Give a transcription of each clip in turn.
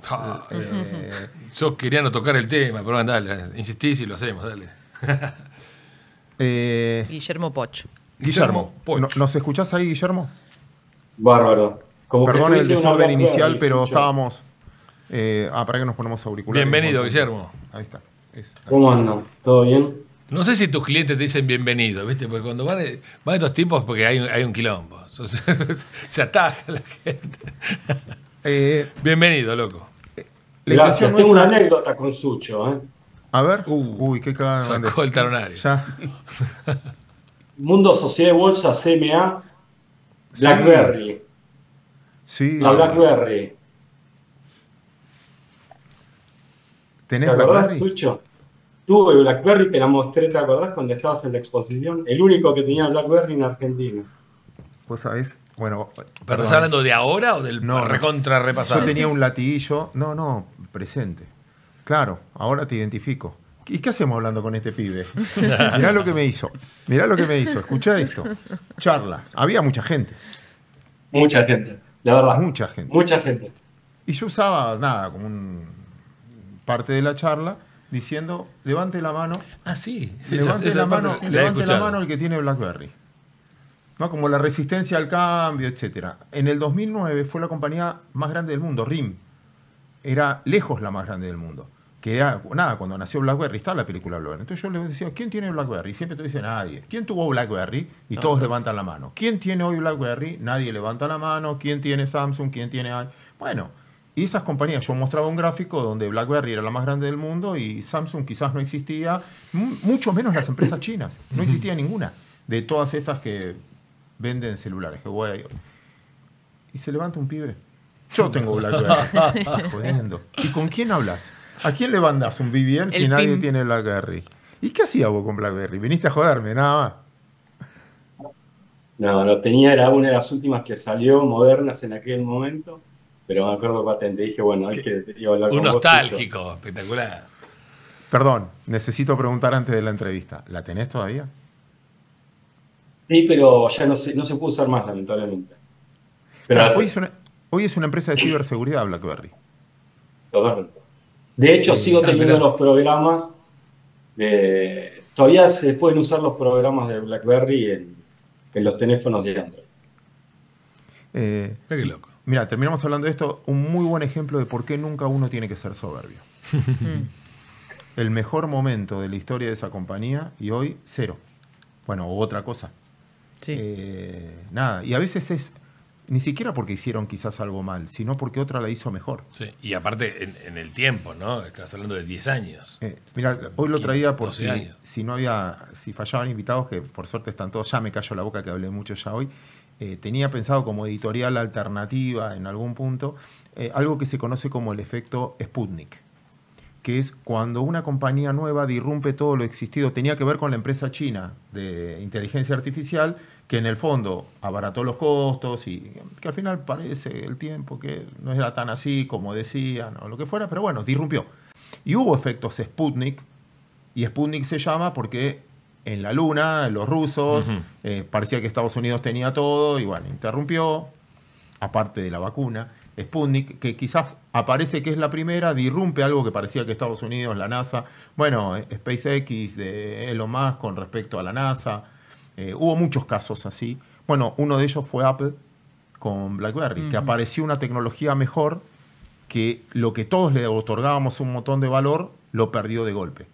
Ah, Eh, yo quería no tocar el tema, pero dale, insistís y lo hacemos, dale. Guillermo Poch. Guillermo, Poch. ¿nos escuchás ahí, Guillermo? Bárbaro. Como que Perdón el tuviese una desorden inicial, BlackBerry, pero Sucho. estábamos... para que nos ponemos auriculares. Bienvenido, Buen punto. Guillermo. Ahí está. ¿Cómo andan? ¿Todo bien? No sé si tus clientes te dicen bienvenido, ¿viste? Porque cuando van estos tipos, porque hay un quilombo. Se ataca la gente. Bienvenido, loco. La Gracias. intención Tengo una nuestra... anécdota con Sucho. A ver. Uh, Uy, qué cagada. Sacó el talonario. Ya. Mundo Sociedad de Bolsa, CMA, BlackBerry. Sí. La BlackBerry. ¿Tenés ¿Te acordás, BlackBerry? Sucho? Tuve BlackBerry, te la mostré, ¿te acordás cuando estabas en la exposición? El único que tenía BlackBerry en Argentina. ¿Vos sabés? Bueno, ¿Pero perdón. estás hablando de ahora o del No, recontra repasado? Yo tenía un latiguillo. No, presente. Claro, ahora te identifico. ¿Y qué hacemos hablando con este pibe? Mirá lo que me hizo. Escuchá esto. Charla. Había mucha gente. Mucha gente, la verdad. Mucha gente. Mucha gente. Y yo usaba, nada, como parte de la charla, diciendo, levante la mano. Ah, sí. Levante Esa la mano, parte la he levante la escuchado. mano el que tiene BlackBerry. ¿No? Como la resistencia al cambio, etcétera. En el 2009 fue la compañía más grande del mundo, RIM. Era lejos la más grande del mundo. Que era, nada, cuando nació BlackBerry, está la película BlackBerry. Entonces yo les decía, ¿quién tiene BlackBerry? Y siempre te dice nadie. ¿Quién tuvo BlackBerry? Y todos levantan la mano. ¿Quién tiene hoy BlackBerry? Nadie levanta la mano. ¿Quién tiene Samsung? ¿Quién tiene i? Bueno, y esas compañías, yo mostraba un gráfico donde BlackBerry era la más grande del mundo y Samsung quizás no existía, mucho menos las empresas chinas. No existía ninguna de todas estas que venden celulares. Que Huawei. Y se levanta un pibe. Yo tengo BlackBerry. Jodiendo. ¿Y con quién hablas? ¿A quién le mandas un BBM si El nadie PIN. tiene BlackBerry? ¿Y qué hacías vos con BlackBerry? Viniste a joderme, nada más. No, tenía, era una de las últimas que salió, modernas en aquel momento, pero me acuerdo patente, dije, bueno, hay que iba a hablar Un con vos, nostálgico, espectacular. Perdón, necesito preguntar antes de la entrevista. ¿La tenés todavía? Sí, pero ya no se puede usar más, lamentablemente. Pero Claro, hoy es una empresa de ciberseguridad BlackBerry. totalmente. De hecho, sigo teniendo mirá. los programas, todavía se pueden usar los programas de BlackBerry en los teléfonos de Android. Mirá qué loco. Mira, terminamos hablando de esto. Un muy buen ejemplo de por qué nunca uno tiene que ser soberbio. El mejor momento de la historia de esa compañía y hoy, cero. Bueno, o otra cosa. Sí. Nada. Y a veces es ni siquiera porque hicieron quizás algo mal, sino porque otra la hizo mejor. Sí. Y aparte, en el tiempo, ¿no? Estás hablando de 10 años. Mira, hoy lo traía por 12 años. si fallaban invitados, que por suerte están todos, ya me callo la boca que hablé mucho ya hoy. Tenía pensado como editorial alternativa en algún punto, algo que se conoce como el efecto Sputnik, que es cuando una compañía nueva dirrumpe todo lo existido. Tenía que ver con la empresa china de inteligencia artificial, que en el fondo abarató los costos y que al final parece el tiempo que no era tan así como decían o lo que fuera, pero bueno, dirrumpió. Y hubo efectos Sputnik, y Sputnik se llama porque en la Luna, los rusos, parecía que Estados Unidos tenía todo y bueno, interrumpió, aparte de la vacuna. Sputnik, que quizás aparece que es la primera, dirrumpe algo que parecía que Estados Unidos, la NASA, bueno, SpaceX de Elon Musk con respecto a la NASA, hubo muchos casos así. Bueno, uno de ellos fue Apple con BlackBerry, que apareció una tecnología mejor que lo que todos le otorgábamos un montón de valor, lo perdió de golpe.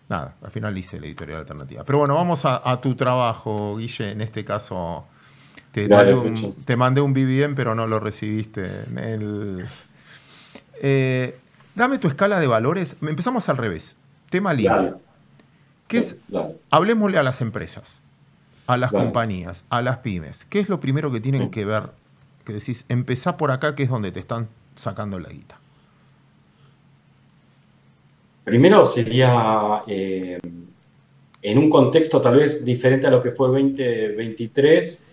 Nada, al final hice la editorial alternativa. Pero bueno, vamos a tu trabajo, Guille, en este caso... Te mandé un BBM, pero no lo recibiste. Dame tu escala de valores. Empezamos al revés. Tema libre. Dale. ¿Qué es? Dale. Hablemosle a las empresas, a las Dale. compañías, a las pymes. ¿Qué es lo primero que tienen que ver? Que decís, empezá por acá, que es donde te están sacando la guita. Primero sería en un contexto tal vez diferente a lo que fue 2023,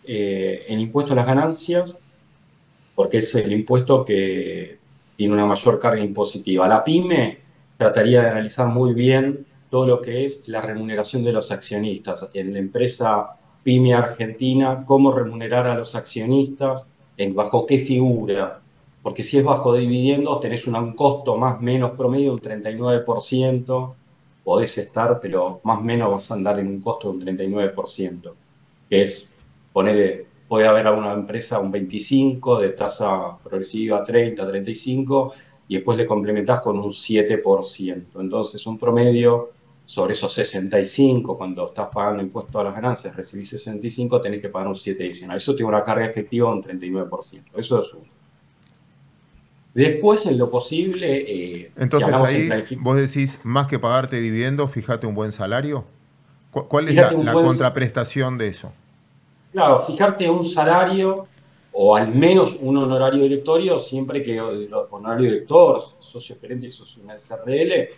en impuesto a las ganancias, porque es el impuesto que tiene una mayor carga impositiva. La pyme trataría de analizar muy bien todo lo que es la remuneración de los accionistas. En la empresa pyme argentina, cómo remunerar a los accionistas, bajo qué figura. porque si es bajo de dividendos tenés un costo más o menos promedio de un 39%, podés estar, pero más o menos vas a andar en un costo de un 39%, que es, puede haber alguna empresa un 25%, de tasa progresiva 30, 35%, y después le complementás con un 7%. Entonces, un promedio sobre esos 65, cuando estás pagando impuesto a las ganancias, recibís 65, tenés que pagar un 7 adicional. Eso tiene una carga efectiva de un 39%. Eso es uno. Después, en lo posible, si Entonces hablamos en ahí planificación, vos decís, más que pagarte dividendos, fíjate un buen salario. ¿Cuál es fíjate un la buen, contraprestación de eso? claro, fijarte un salario o al menos un honorario directorio, siempre que el honorario director, socio gerente y socio en una SRL,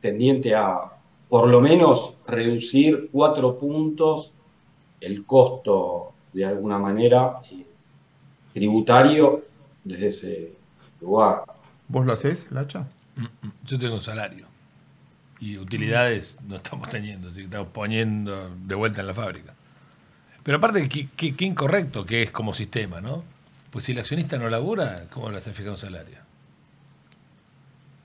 tendiente a por lo menos reducir 4 puntos el costo de alguna manera tributario desde ese lugar. ¿Vos O lo sea, hacés, Lacha? Yo tengo un salario y utilidades no estamos teniendo, así que estamos poniendo de vuelta en la fábrica. Pero aparte, qué incorrecto que es como sistema, ¿no? Pues si el accionista no labura, ¿cómo le hace fijar un salario?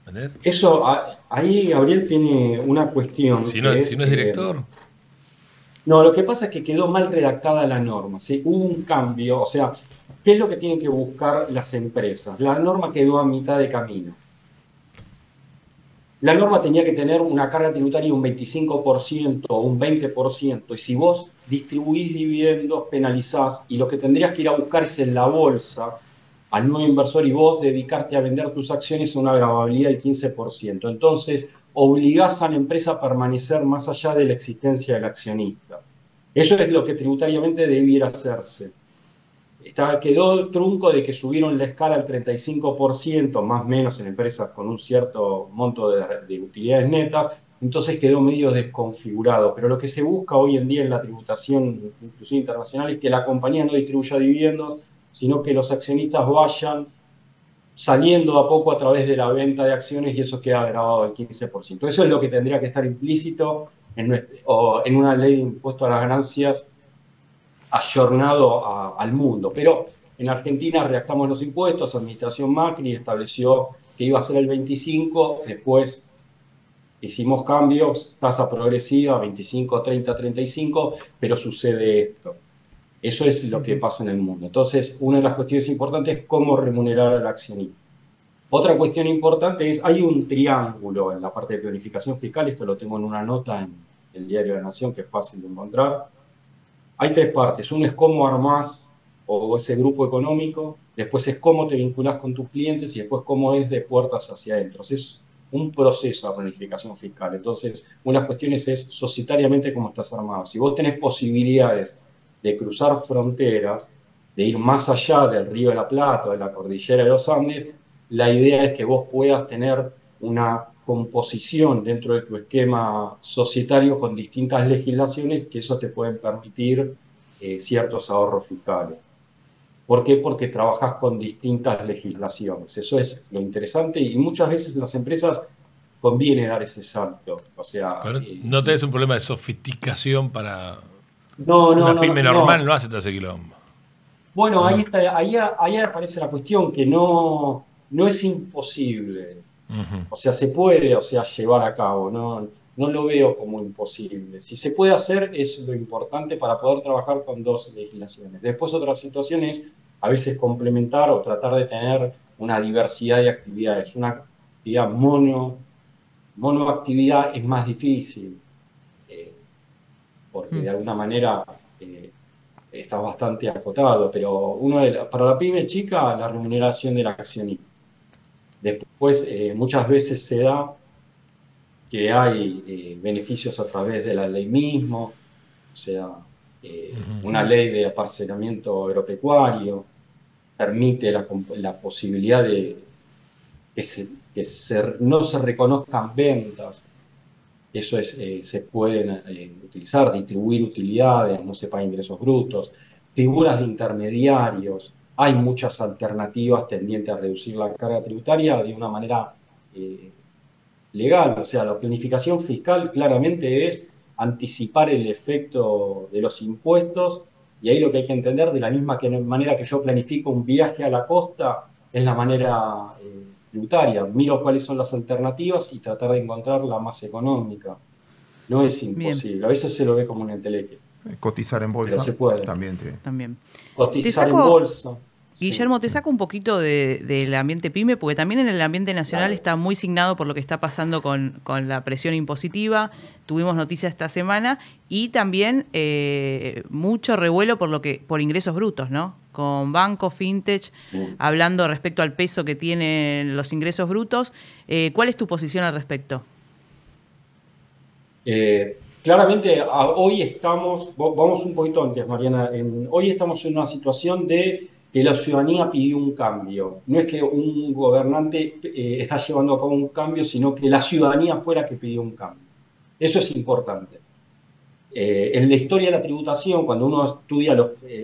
¿Entendés? eso, ahí Gabriel tiene una cuestión que Si es, no es director, no, lo que pasa es que quedó mal redactada la norma, ¿sí? Hubo un cambio, o sea, ¿qué es lo que tienen que buscar las empresas? La norma quedó a mitad de camino. La norma tenía que tener una carga tributaria de un 25% o un 20%, y si vos distribuís dividendos, penalizás, y lo que tendrías que ir a buscar es en la bolsa al nuevo inversor y vos dedicarte a vender tus acciones a una gravabilidad del 15%. Entonces, obligás a la empresa a permanecer más allá de la existencia del accionista. Eso es lo que tributariamente debiera hacerse. Quedó el trunco de que subieron la escala al 35%, más o menos en empresas con un cierto monto de utilidades netas, entonces quedó medio desconfigurado. Pero lo que se busca hoy en día en la tributación, inclusive internacional, es que la compañía no distribuya dividendos, sino que los accionistas vayan saliendo a poco a través de la venta de acciones y eso queda grabado al 15%. Eso es lo que tendría que estar implícito en una ley de impuesto a las ganancias ayornado al mundo. Pero en Argentina redactamos los impuestos, administración Macri estableció que iba a ser el 25, después hicimos cambios, tasa progresiva, 25, 30, 35, pero sucede esto. Eso es lo que pasa en el mundo. Entonces, una de las cuestiones importantes es cómo remunerar al accionista. Otra cuestión importante es, hay un triángulo en la parte de planificación fiscal, esto lo tengo en una nota en el Diario de la Nación, que es fácil de encontrar. Hay tres partes. Uno es cómo armás o ese grupo económico, después es cómo te vinculás con tus clientes y después cómo es de puertas hacia adentro. Es un proceso de planificación fiscal. Entonces, una de las cuestiones es societariamente cómo estás armado. Si vos tenés posibilidades de cruzar fronteras, de ir más allá del Río de la Plata, de la cordillera de los Andes, la idea es que vos puedas tener una composición dentro de tu esquema societario con distintas legislaciones que eso te pueden permitir ciertos ahorros fiscales. ¿Por qué? Porque trabajas con distintas legislaciones. Eso es lo interesante y muchas veces las empresas conviene dar ese salto. O sea, pero no tenés un problema de sofisticación para no, no, una no, pyme no. normal, no hace todo ese quilombo. Bueno, ¿O ahí no? está, ahí aparece la cuestión que no es imposible. Ujú. O sea, se puede, o sea, llevar a cabo, no lo veo como imposible. Si se puede hacer, es lo importante para poder trabajar con dos legislaciones. Después, otra situación es a veces complementar o tratar de tener una diversidad de actividades. Una actividad monoactividad es más difícil, eh, porque de alguna manera está bastante acotado, pero para la pyme chica, la remuneración del accionista. Después, muchas veces se da que hay beneficios a través de la ley mismo, o sea, una ley de apacenamiento agropecuario permite la posibilidad de no se reconozcan ventas, eso es, se pueden utilizar, distribuir utilidades, no se pagan ingresos brutos, figuras de intermediarios, hay muchas alternativas tendientes a reducir la carga tributaria de una manera legal, o sea, la planificación fiscal claramente es anticipar el efecto de los impuestos y ahí lo que hay que entender, de la misma manera que yo planifico un viaje a la costa, es la manera tributaria. Miro cuáles son las alternativas y tratar de encontrar la más económica. No es Bien, imposible. A veces se lo ve como un entelequia, Cotizar en pero bolsa se puede. también también. Te Cotizar en saco, bolsa. Sí. Guillermo, te saco un poquito del ambiente pyme, porque también en el ambiente nacional Dale. está muy signado por lo que está pasando con la presión impositiva. Tuvimos noticias esta semana y también mucho revuelo por ingresos brutos, ¿no? Con bancos, fintech, hablando respecto al peso que tienen los ingresos brutos. ¿Cuál es tu posición al respecto? Claramente, hoy estamos, vamos un poquito antes, Mariana, hoy estamos en una situación de que la ciudadanía pidió un cambio. No es que un gobernante está llevando a cabo un cambio, sino que la ciudadanía fue la que pidió un cambio. Eso es importante. En la historia de la tributación, cuando uno estudia,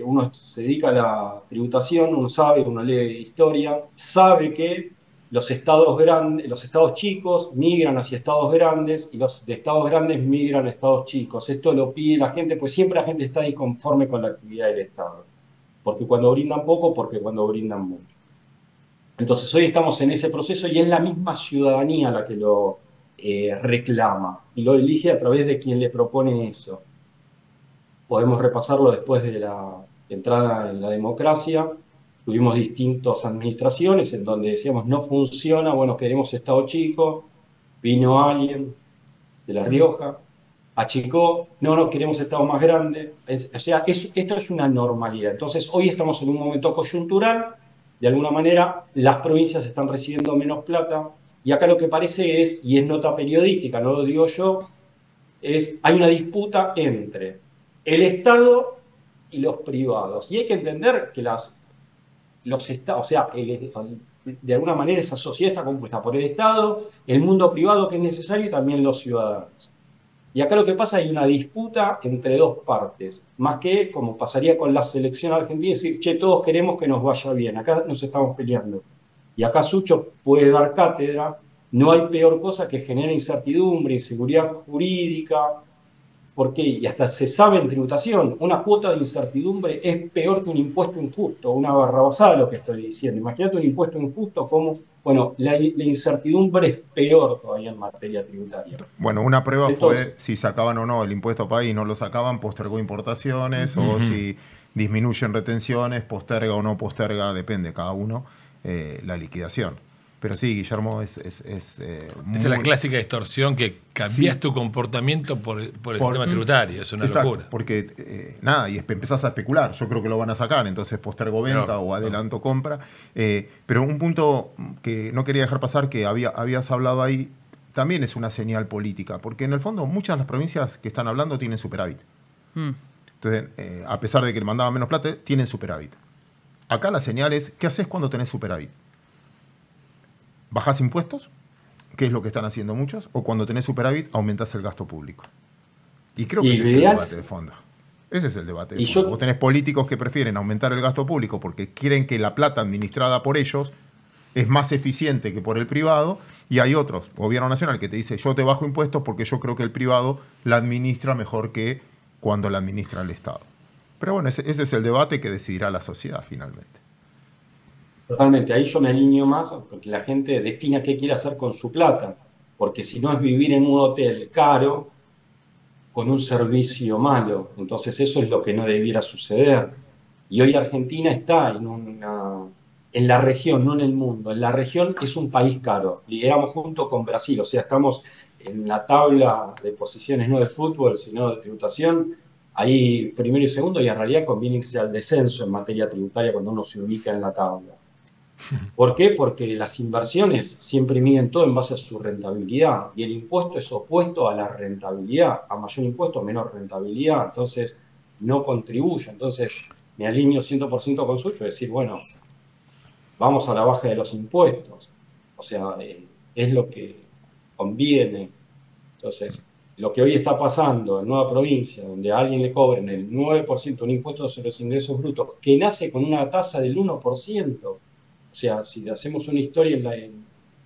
uno se dedica a la tributación, uno sabe, uno lee historia, sabe que los estados grandes, los estados chicos migran hacia estados grandes y los de estados grandes migran a estados chicos. Esto lo pide la gente, pues siempre la gente está disconforme con la actividad del Estado. Porque cuando brindan poco, porque cuando brindan mucho. Entonces hoy estamos en ese proceso y es la misma ciudadanía la que lo reclama y lo elige a través de quien le propone eso. Podemos repasarlo después de la entrada en la democracia. Tuvimos distintas administraciones en donde decíamos no funciona, bueno, queremos Estado chico. Vino alguien de La Rioja, achicó, no queremos Estado más grande. O sea, esto es una normalidad. Entonces hoy estamos en un momento coyuntural. De alguna manera, las provincias están recibiendo menos plata. Y acá lo que parece es, y es nota periodística, no lo digo yo, hay una disputa entre el Estado y los privados. Y hay que entender que los estados, o sea, de alguna manera esa sociedad está compuesta por el Estado, el mundo privado que es necesario y también los ciudadanos. Y acá lo que pasa, hay una disputa entre dos partes, más que como pasaría con la selección argentina, decir, che, todos queremos que nos vaya bien, acá nos estamos peleando. Y acá Sucho puede dar cátedra, no hay peor cosa que genera incertidumbre, inseguridad jurídica, porque, y hasta se sabe en tributación, una cuota de incertidumbre es peor que un impuesto injusto, una barrabasada lo que estoy diciendo. Imagínate un impuesto injusto como, bueno, la incertidumbre es peor todavía en materia tributaria. Bueno, una prueba Entonces, fue si sacaban o no el impuesto país, no lo sacaban, postergó importaciones, o si disminuyen retenciones, posterga o no posterga, depende cada uno, la liquidación. Pero sí, Guillermo, Esa es la clásica distorsión que cambias tu comportamiento por el sistema tributario. Es una exacto, locura. porque nada, y empezás a especular. Yo creo que lo van a sacar, entonces postergo venta o adelanto compra. Pero un punto que no quería dejar pasar, que habías hablado ahí, también es una señal política, porque en el fondo muchas de las provincias que están hablando tienen superávit. Entonces, a pesar de que le mandaban menos plata, tienen superávit. Acá la señal es, ¿qué haces cuando tenés superávit? ¿Bajás impuestos? Que es lo que están haciendo muchos, o cuando tenés superávit aumentás el gasto público. Y creo que ese es el debate de fondo. Ese es el debate de fondo. Vos tenés políticos que prefieren aumentar el gasto público porque creen que la plata administrada por ellos es más eficiente que por el privado, y hay otros, gobierno nacional, que te dice yo te bajo impuestos porque yo creo que el privado la administra mejor que cuando la administra el Estado. Pero bueno, ese es el debate que decidirá la sociedad finalmente. totalmente, ahí yo me alineo más porque la gente defina qué quiere hacer con su plata, porque si no es vivir en un hotel caro con un servicio malo, entonces eso es lo que no debiera suceder. Y hoy Argentina está en la región, no en el mundo, en la región es un país caro, lideramos junto con Brasil, o sea, estamos en la tabla de posiciones no de fútbol, sino de tributación, ahí primero y segundo, y en realidad conviene irse al descenso en materia tributaria cuando uno se ubica en la tabla. ¿Por qué? Porque las inversiones siempre miden todo en base a su rentabilidad y el impuesto es opuesto a la rentabilidad. A mayor impuesto, menor rentabilidad. Entonces, no contribuye. Entonces, me alineo 100% con Sucho, decir, bueno, vamos a la baja de los impuestos. O sea, es lo que conviene. Entonces, lo que hoy está pasando en Nueva Provincia, donde a alguien le cobren el 9% un impuesto sobre los ingresos brutos, que nace con una tasa del 1%. O sea, si hacemos una historia en el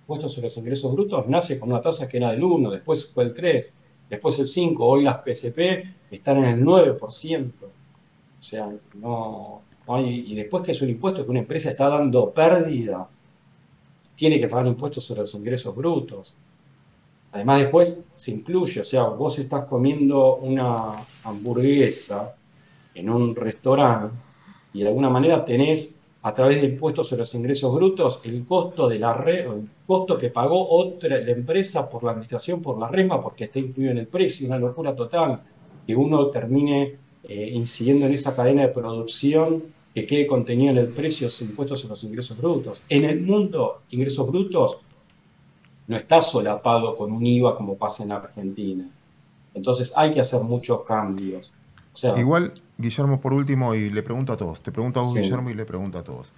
impuesto sobre los ingresos brutos, nace con una tasa que era del 1, después fue el 3, después el 5, hoy las PCP están en el 9%. O sea, no hay, y después que es un impuesto que una empresa está dando pérdida, tiene que pagar impuestos sobre los ingresos brutos. Además, después se incluye, o sea, vos estás comiendo una hamburguesa en un restaurante y de alguna manera tenés, a través de impuestos sobre los ingresos brutos, el costo de el costo que pagó la empresa por la administración, por la resma, porque está incluido en el precio, una locura total, que uno termine incidiendo en esa cadena de producción que quede contenido en el precio sin impuestos sobre los ingresos brutos. En el mundo, ingresos brutos no está solapado con un IVA como pasa en Argentina. Entonces hay que hacer muchos cambios. O sea, Igual, Guillermo, por último, y le pregunto a todos, te pregunto a vos, sí. Guillermo, y le pregunto a todos.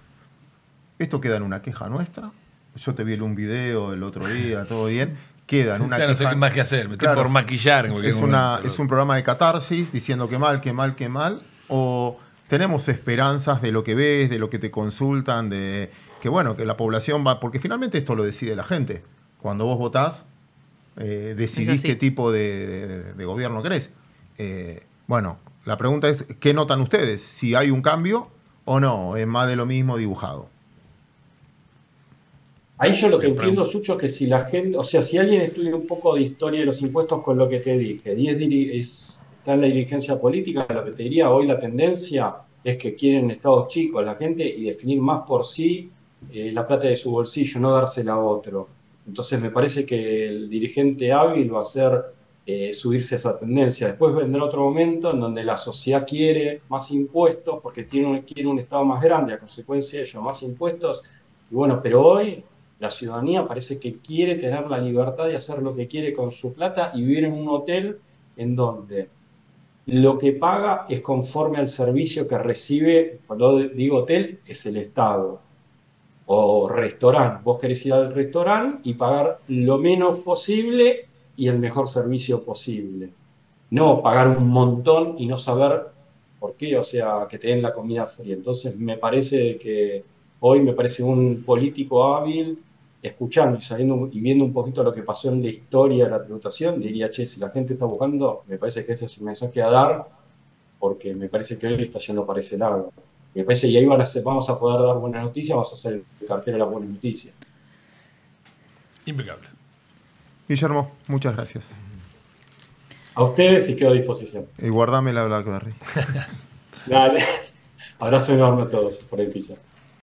¿Esto queda en una queja nuestra? Yo te vi en un video el otro día, todo bien. Queda en una Ya queja. no sé qué más que hacer, me estoy Claro, por maquillar en cualquier es, momento, pero- es un programa de catarsis diciendo que mal, que mal, que mal. O tenemos esperanzas de lo que ves, de lo que te consultan, de que bueno, que la población va. Porque finalmente esto lo decide la gente. Cuando vos votás, decidís así. qué tipo de gobierno querés. Bueno, la pregunta es, ¿qué notan ustedes? Si hay un cambio o no, es más de lo mismo dibujado. Ahí yo lo que Bien, entiendo, Sucho, es que si la gente, o sea, si alguien estudia un poco de historia de los impuestos con lo que te dije, está en la dirigencia política, lo que te diría hoy la tendencia es que quieren estados chicos la gente y definir más por sí la plata de su bolsillo, no dársela a otro. Entonces me parece que el dirigente hábil va a ser subirse a esa tendencia. Después vendrá otro momento en donde la sociedad quiere más impuestos porque quiere un estado más grande, a consecuencia de ello, más impuestos. Y bueno, pero hoy la ciudadanía parece que quiere tener la libertad de hacer lo que quiere con su plata y vivir en un hotel en donde lo que paga es conforme al servicio que recibe. Cuando digo hotel, es el Estado. O restaurante. Vos querés ir al restaurante y pagar lo menos posible y el mejor servicio posible. No pagar un montón y no saber por qué, o sea, que te den la comida fría. Entonces, me parece que hoy me parece un político hábil, escuchando y sabiendo y viendo un poquito lo que pasó en la historia de la tributación, diría, che, si la gente está buscando, me parece que ese es el mensaje a dar, porque me parece que hoy está yendo para ese lado. Me parece, y ahí vamos a poder dar buenas noticias, vamos a hacer el cartel de las buenas noticias. Impecable. Guillermo, muchas gracias. A ustedes y quedo a disposición. Y guardame la BlackBerry. Dale. Abrazo enorme a todos por el piso.